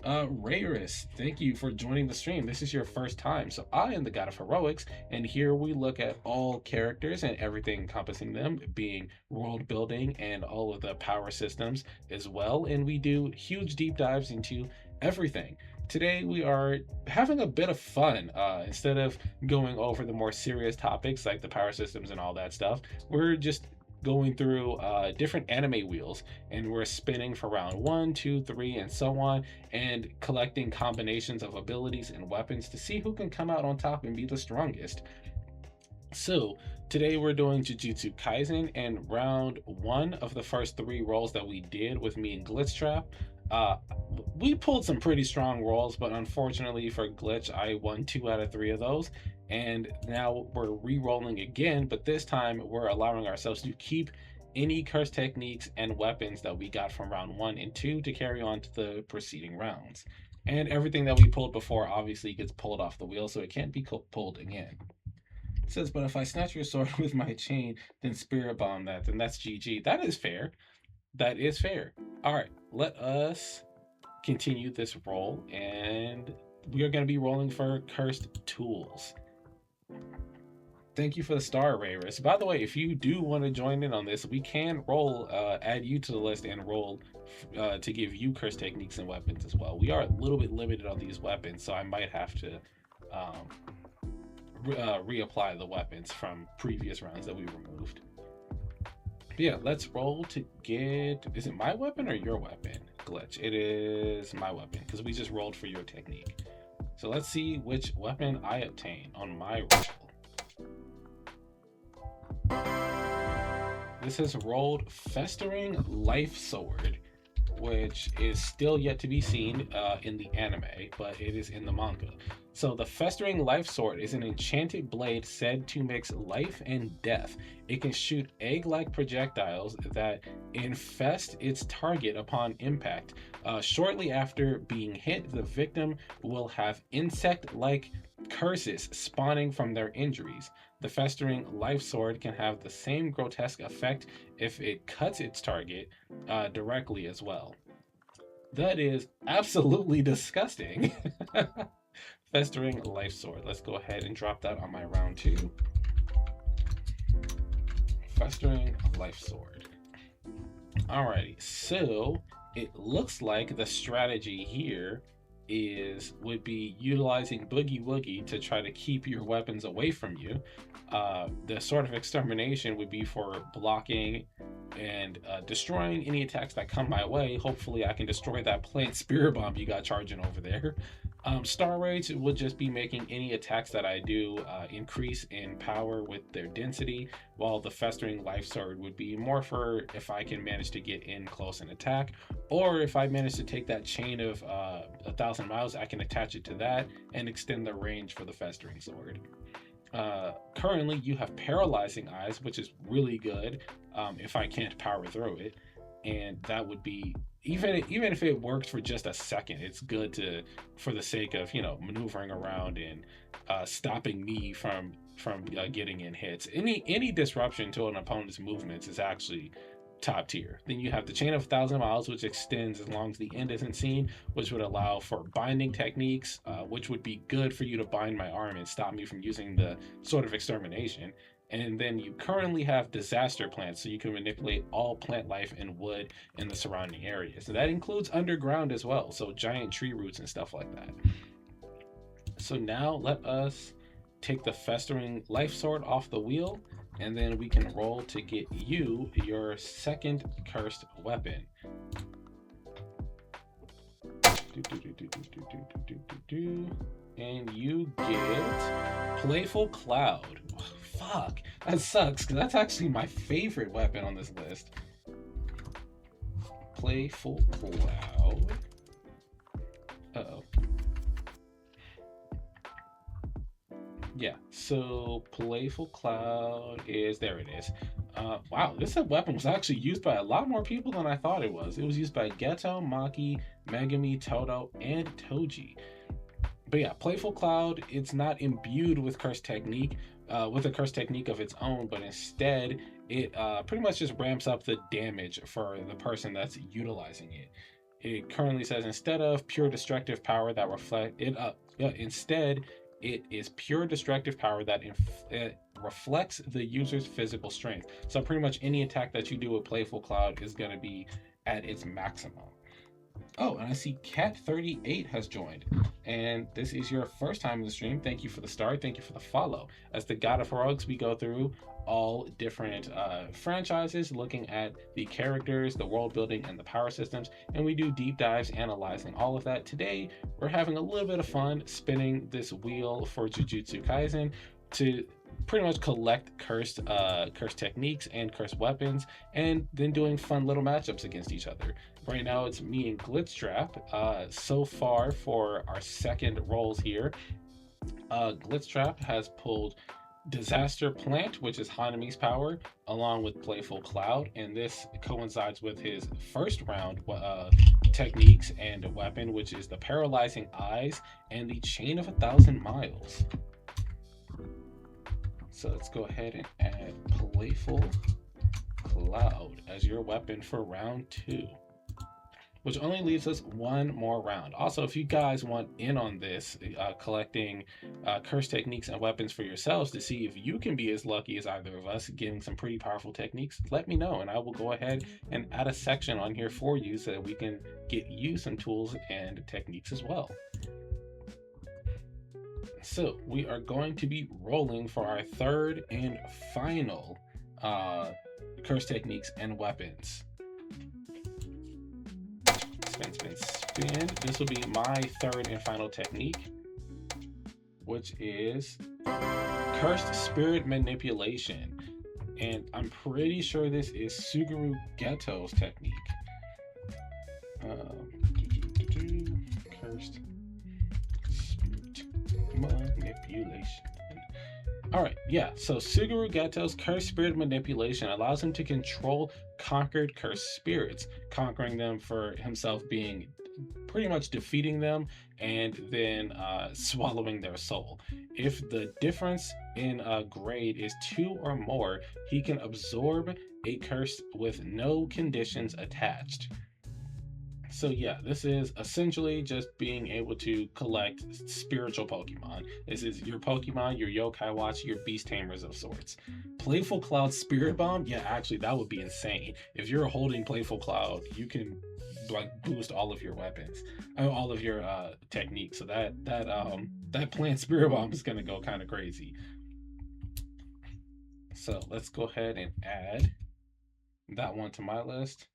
Rayris, thank you for joining the stream. This is your first time. So I am the God of Heroics, and here we look at all characters and everything encompassing them, being world building and all of the power systems as well. And we do huge deep dives into everything. Today we are having a bit of fun. Instead of going over the more serious topics like the power systems and all that stuff, we're just going through different anime wheels, and we're spinning for round 1, 2, 3, and so on, and collecting combinations of abilities and weapons to see who can come out on top and be the strongest. So today we're doing Jujutsu Kaisen, and round 1 of the first 3 rolls that we did with me and Glitchtrap, we pulled some pretty strong rolls, but unfortunately for Glitch, I won 2 out of 3 of those. And now we're re-rolling again, but this time we're allowing ourselves to keep any curse techniques and weapons that we got from round 1 and 2 to carry on to the preceding rounds. And everything that we pulled before obviously gets pulled off the wheel, so it can't be pulled again. It says, but if I snatch your sword with my chain, then spirit bomb that, then that's GG. That is fair. That is fair. All right, let us continue this roll, and we are going to be rolling for cursed tools. Thank you for the star, Rayris. By the way, if you do want to join in on this, we can roll, add you to the list and roll to give you curse techniques and weapons as well. We are a little bit limited on these weapons, so I might have to reapply the weapons from previous rounds that we removed. But yeah, let's roll to get, is it my weapon or your weapon, Glitch? It is my weapon, because we just rolled for your technique. So let's see which weapon I obtain on my roll. This has rolled Festering Life Sword, which is still yet to be seen in the anime, but it is in the manga. So the Festering Life Sword is an enchanted blade said to mix life and death. It can shoot egg-like projectiles that infest its target upon impact. Shortly after being hit, the victim will have insect-like curses spawning from their injuries. The Festering Life Sword can have the same grotesque effect if it cuts its target directly as well. That is absolutely disgusting. Festering Life Sword. Let's go ahead and drop that on my round 2. Festering Life Sword. Alrighty, so it looks like the strategy here would be utilizing Boogie Woogie to try to keep your weapons away from you. The Sword of Extermination would be for blocking and destroying any attacks that come my way. Hopefully I can destroy that plant spirit bomb you got charging over there. Star Rage would just be making any attacks that I do increase in power with their density, while the Festering Life Sword would be more for if I can manage to get in close and attack, or if I manage to take that chain of 1,000 miles, I can attach it to that and extend the range for the Festering Sword. Currently you have paralyzing eyes, which is really good if I can't power through it, and that would be, even if it worked for just a second, it's good to, for the sake of, you know, maneuvering around and stopping me from getting in hits. Any disruption to an opponent's movements is actually top tier. Then you have the Chain of 1,000 Miles, which extends as long as the end isn't seen, which would allow for binding techniques, which would be good for you to bind my arm and stop me from using the Sword of Extermination. And then you currently have Disaster Plants, so you can manipulate all plant life and wood in the surrounding areas. And that includes underground as well, so giant tree roots and stuff like that. So now let us take the Festering Life Sword off the wheel, and then we can roll to get you your second cursed weapon. And you get Playful Cloud. Fuck, that sucks, because that's actually my favorite weapon on this list. Playful Cloud. Uh-oh. Yeah, so Playful Cloud is, there it is. Wow, this weapon was actually used by a lot more people than I thought it was. It was used by Geto, Maki, Megami, Toto, and Toji. But yeah, Playful Cloud, it's not imbued with cursed technique, with a cursed technique of its own, but instead it pretty much just ramps up the damage for the person that's utilizing it. It currently says instead of pure destructive power that reflect it, instead it is pure destructive power that reflects the user's physical strength. So pretty much any attack that you do with Playful Cloud is going to be at its maximum. Oh, and I see Cat38 has joined, and this is your first time in the stream. Thank you for the start. Thank you for the follow. As the God of Heroics, we go through all different franchises, looking at the characters, the world building, and the power systems, and we do deep dives analyzing all of that. Today, we're having a little bit of fun spinning this wheel for Jujutsu Kaisen to pretty much collect cursed techniques and cursed weapons, and then doing fun little matchups against each other. Right now it's me and Glitchtrap. So far for our second rolls here, Glitchtrap has pulled Disaster Plant, which is Hanami's power, along with Playful Cloud, and this coincides with his first round techniques and weapon, which is the Paralyzing Eyes and the Chain of 1,000 Miles. So let's go ahead and add Playful Cloud as your weapon for round 2, which only leaves us one more round. Also, if you guys want in on this, collecting curse techniques and weapons for yourselves to see if you can be as lucky as either of us getting some pretty powerful techniques, let me know and I will go ahead and add a section on here for you so that we can get you some tools and techniques as well. So we are going to be rolling for our third and final curse techniques and weapons. Spin, spin, spin. This will be my third and final technique, which is Cursed Spirit Manipulation. And I'm pretty sure this is Suguru Geto's technique. Cursed Manipulation. Alright, yeah, so Suguru Geto's Cursed Spirit Manipulation allows him to control conquered cursed spirits, conquering them for himself, being pretty much defeating them and then swallowing their soul. If the difference in grade is 2 or more, he can absorb a curse with no conditions attached. So yeah, this is essentially just being able to collect spiritual Pokemon. This is your Pokemon, your Yokai Watch, your Beast Tamers of sorts. Playful Cloud Spirit Bomb, yeah, actually that would be insane. If you're holding Playful Cloud, you can like boost all of your weapons, all of your techniques. So that plant Spirit Bomb is gonna go kind of crazy. So let's go ahead and add that one to my list.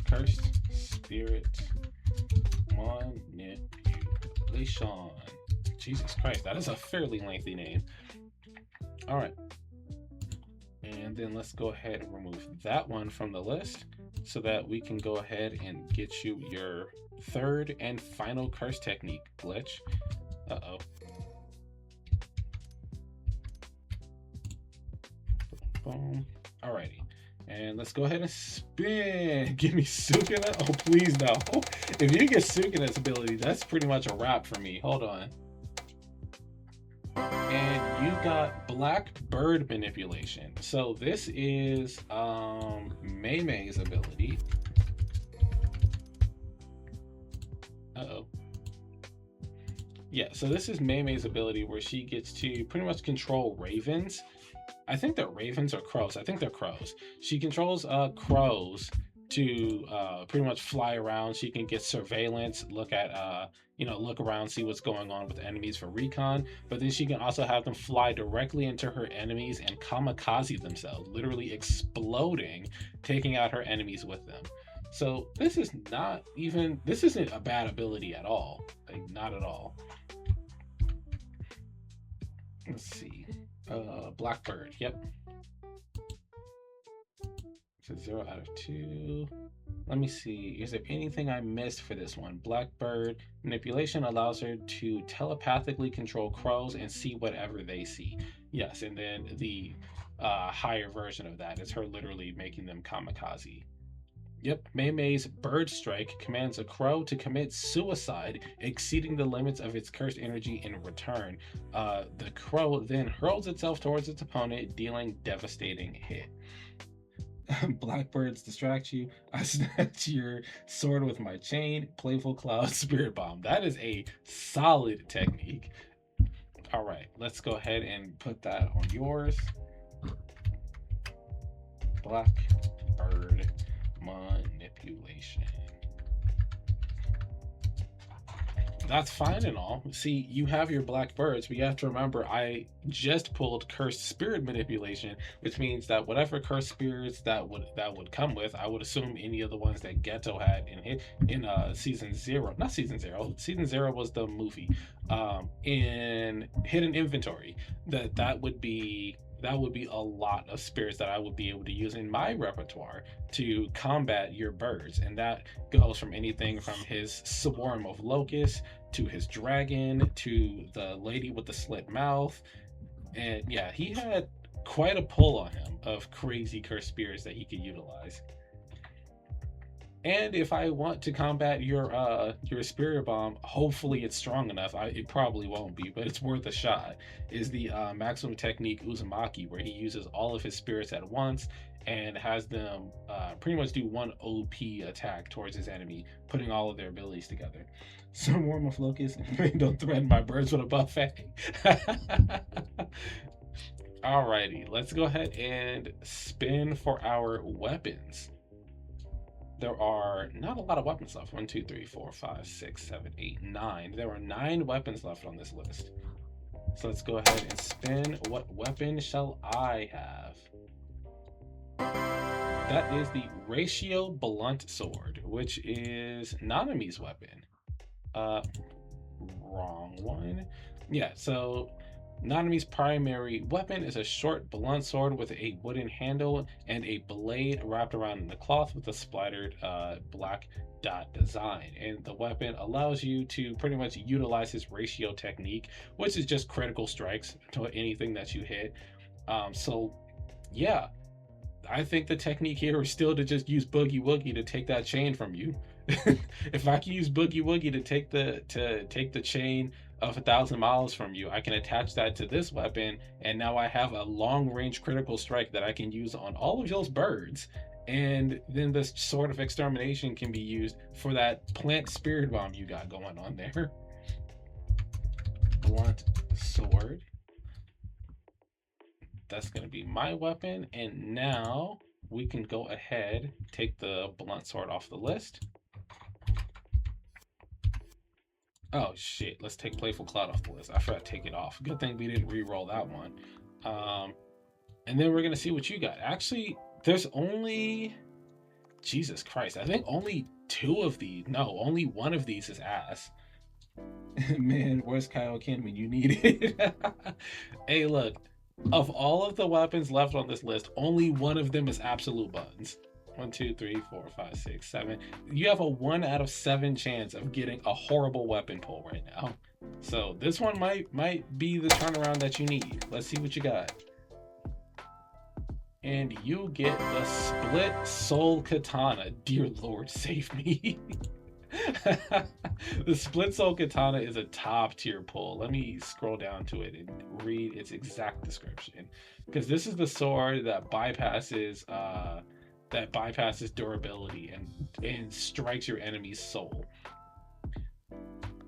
Cursed Spirit Manipulation. Jesus Christ, that is a fairly lengthy name. All right, and And then let's go ahead and remove that one from the list so that we can go ahead and get you your third and final curse technique glitch. Uh-oh. Boom. Alrighty. And let's go ahead and spin. Give me Sukuna. Oh, please no. If you get Sukuna's ability, that's pretty much a wrap for me. Hold on. And you got Black Bird Manipulation. So this is Mei Mei's ability. Uh-oh. Yeah, so this is Mei Mei's ability where she gets to pretty much control ravens. I think they're ravens or crows. I think they're crows. She controls crows to pretty much fly around. She can get surveillance, look at look around, see what's going on with enemies for recon. But then she can also have them fly directly into her enemies and kamikaze themselves, literally exploding, taking out her enemies with them. So this isn't a bad ability at all. Like, not at all. Let's see. Blackbird, yep. So 0 out of 2. Let me see. Is there anything I missed for this one? Blackbird manipulation allows her to telepathically control crows and see whatever they see. Yes, and then the higher version of that is her literally making them kamikaze. Yep, Mei Mei's Bird Strike commands a crow to commit suicide, exceeding the limits of its cursed energy in return. The crow then hurls itself towards its opponent, dealing devastating hit. Blackbirds distract you. I snatch your sword with my chain. Playful Cloud Spirit Bomb. That is a solid technique. All right, let's go ahead and put that on yours. Blackbird manipulation. That's fine and all. See, you have your black birds, but you have to remember I just pulled cursed spirit manipulation, which means that whatever cursed spirits that would come with, I would assume any of the ones that Ghetto had in season 0. Not season 0. Season 0 was the movie. In hidden inventory, that would be a lot of spirits that I would be able to use in my repertoire to combat your birds. And that goes from anything from his swarm of locusts to his dragon to the lady with the slit mouth. And yeah, he had quite a pull on him of crazy cursed spirits that he could utilize. And if I want to combat your spirit bomb, hopefully it's strong enough. It probably won't be, but it's worth a shot. Is the maximum technique Uzumaki, where he uses all of his spirits at once and has them pretty much do one OP attack towards his enemy, putting all of their abilities together. Swarm of locusts, don't threaten my birds with a buffet. Alrighty, let's go ahead and spin for our weapons. There are not a lot of weapons left. 1, 2, 3, 4, 5, 6, 7, 8, 9. There are 9 weapons left on this list. So let's go ahead and spin. What weapon shall I have? That is the Ratio Blunt Sword, which is Nanami's weapon. Wrong one. Yeah, so Nanami's primary weapon is a short blunt sword with a wooden handle and a blade wrapped around the cloth with a splattered black dot design. And the weapon allows you to pretty much utilize his ratio technique, which is just critical strikes to anything that you hit. So yeah, I think the technique here is still to just use Boogie Woogie to take that chain from you. If I can use Boogie Woogie to take the chain of 1,000 miles from you, I can attach that to this weapon, and now I have a long-range critical strike that I can use on all of those birds. And then this Sword of Extermination can be used for that plant spirit bomb you got going on there. Blunt sword. That's going to be my weapon. And now we can go ahead, take the blunt sword off the list. Oh shit, let's take Playful Cloud off the list. I forgot to take it off. Good thing we didn't re-roll that one. And then we're gonna see what you got. Actually, there's only, Jesus Christ, I think only 2 of these. No, only 1 of these is ass. Man, where's Kaioken when you need it? Hey, look, Of all of the weapons left on this list, only one of them is absolute buns. 1, 2, 3, 4, 5, 6, 7. You have a 1 out of 7 chance of getting a horrible weapon pull right now. So this one might be the turnaround that you need. Let's see what you got. And you get the split soul katana. Dear Lord, save me. The split soul katana is a top tier pull. Let me scroll down to it and read its exact description, because this is the sword that bypasses durability and strikes your enemy's soul.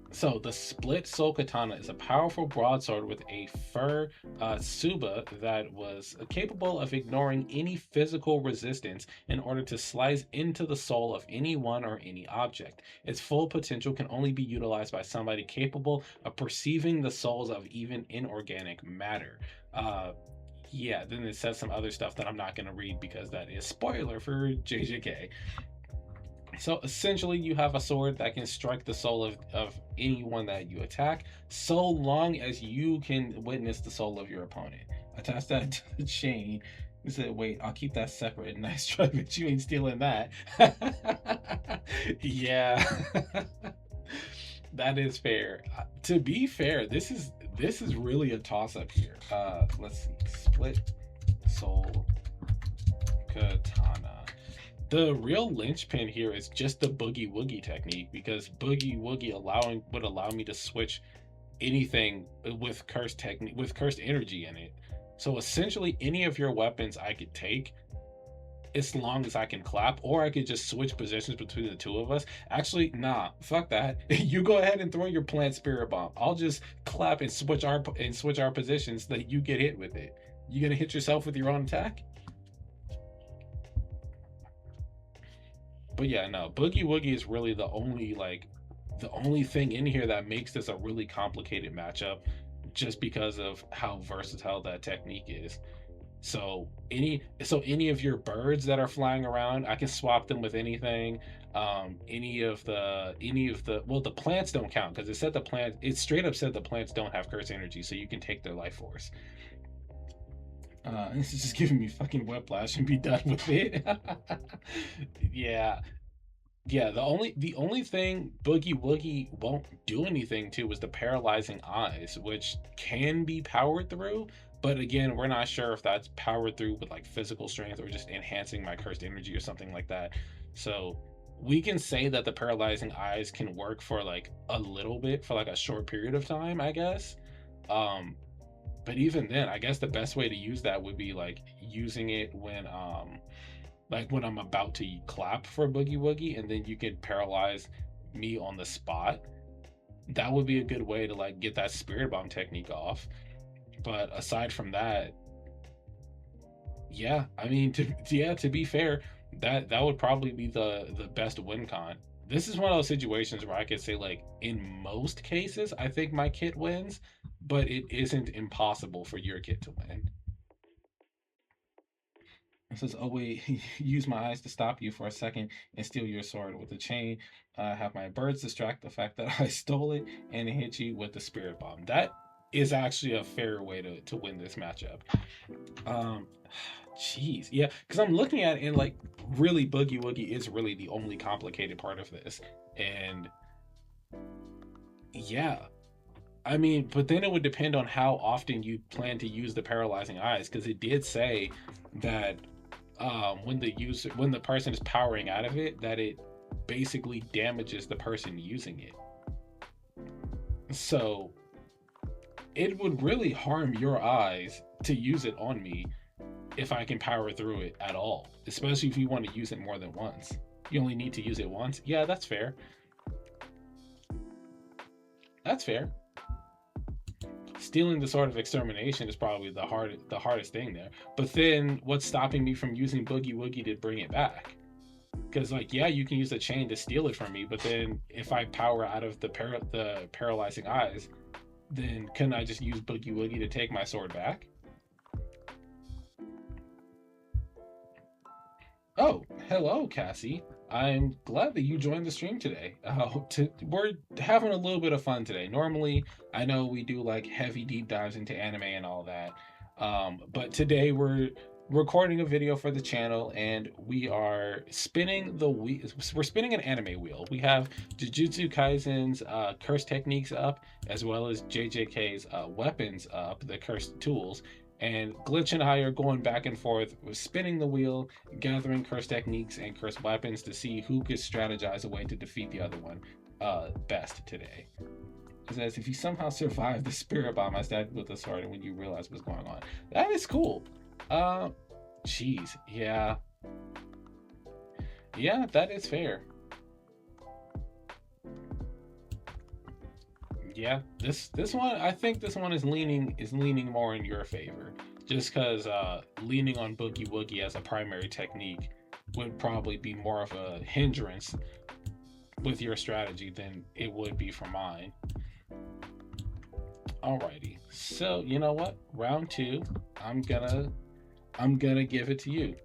So the split soul katana is a powerful broadsword with a fur tsuba that was capable of ignoring any physical resistance in order to slice into the soul of anyone or any object. Its full potential can only be utilized by somebody capable of perceiving the souls of even inorganic matter. Yeah, then it says some other stuff that I'm not going to read because that is spoiler for JJK. So essentially, you have a sword that can strike the soul of anyone that you attack, so long as you can witness the soul of your opponent. Attach that to the chain. He said, wait, I'll keep that separate. Nice try, but you ain't stealing that. Yeah. That is fair. To be fair, this is really a toss-up here. Let's see. Split soul katana. The real linchpin here is just the boogie woogie technique, because boogie woogie would allow me to switch anything with cursed energy in it. So essentially, any of your weapons I could take, as long as I can clap, or I could just switch positions between the two of us. Actually, nah, fuck that. You go ahead and throw your plant spirit bomb. I'll just clap and switch our positions so that you get hit with it. You gonna hit yourself with your own attack? But yeah, no, boogie woogie is really the only thing in here that makes this a really complicated matchup, just because of how versatile that technique is. So any of your birds that are flying around, I can swap them with anything. Any of the well, the plants don't count, because it straight up said the plants don't have curse energy, so you can take their life force. This is just giving me fucking whiplash and be done with it. Yeah. Yeah, the only thing Boogie Woogie won't do anything to is the paralyzing eyes, which can be powered through, but again, we're not sure if that's powered through with like physical strength or just enhancing my cursed energy or something like that. So we can say that the paralyzing eyes can work for like a little bit, for like a short period of time, I guess. Um, but even then, I guess the best way to use that would be like using it when I'm about to clap for Boogie Woogie, and then you can paralyze me on the spot. That would be a good way to like get that spirit bomb technique off. But aside from that, yeah, I mean, to be fair, that would probably be the best win con. This is one of those situations where I could say, like, in most cases I think my kit wins, but it isn't impossible for your kit to win. It says, "Oh wait, use my eyes to stop you for a second and steal your sword with the chain. Have my birds distract the fact that I stole it and hit you with the spirit bomb." That is actually a fair way to win this matchup. Um, Jeez, yeah, because I'm looking at it and like, really, Boogie Woogie is really the only complicated part of this, and yeah, I mean, but then it would depend on how often you plan to use the paralyzing eyes, because it did say that when the person is powering out of it, that it basically damages the person using it. So it would really harm your eyes to use it on me if I can power through it at all, especially if you want to use it more than once. You only need to use it once. Yeah, that's fair. That's fair. Stealing the Sword of Extermination is probably the hardest thing there. But then what's stopping me from using Boogie Woogie to bring it back? Because like, yeah, you can use the chain to steal it from me, but then if I power out of the paralyzing eyes, then can I just use Boogie Woogie to take my sword back? Oh, hello, Cassie. I'm glad that you joined the stream today. We're having a little bit of fun today. Normally, I know we do like heavy deep dives into anime and all that. But today we're recording a video for the channel, and we are spinning the wheel. We're spinning an anime wheel. We have Jujutsu Kaisen's curse techniques up, as well as JJK's weapons up, the cursed tools. And Glitch and I are going back and forth, spinning the wheel, gathering curse techniques and curse weapons to see who could strategize a way to defeat the other one best today. It says, if you somehow survive the spirit bomb, I stabbed with the sword and when you realize what's going on. That is cool. Jeez, yeah. Yeah, that is fair. Yeah, this one, I think this one is leaning more in your favor. Just because leaning on Boogie Woogie as a primary technique would probably be more of a hindrance with your strategy than it would be for mine. Alrighty, so you know what? Round two, I'm gonna give it to you.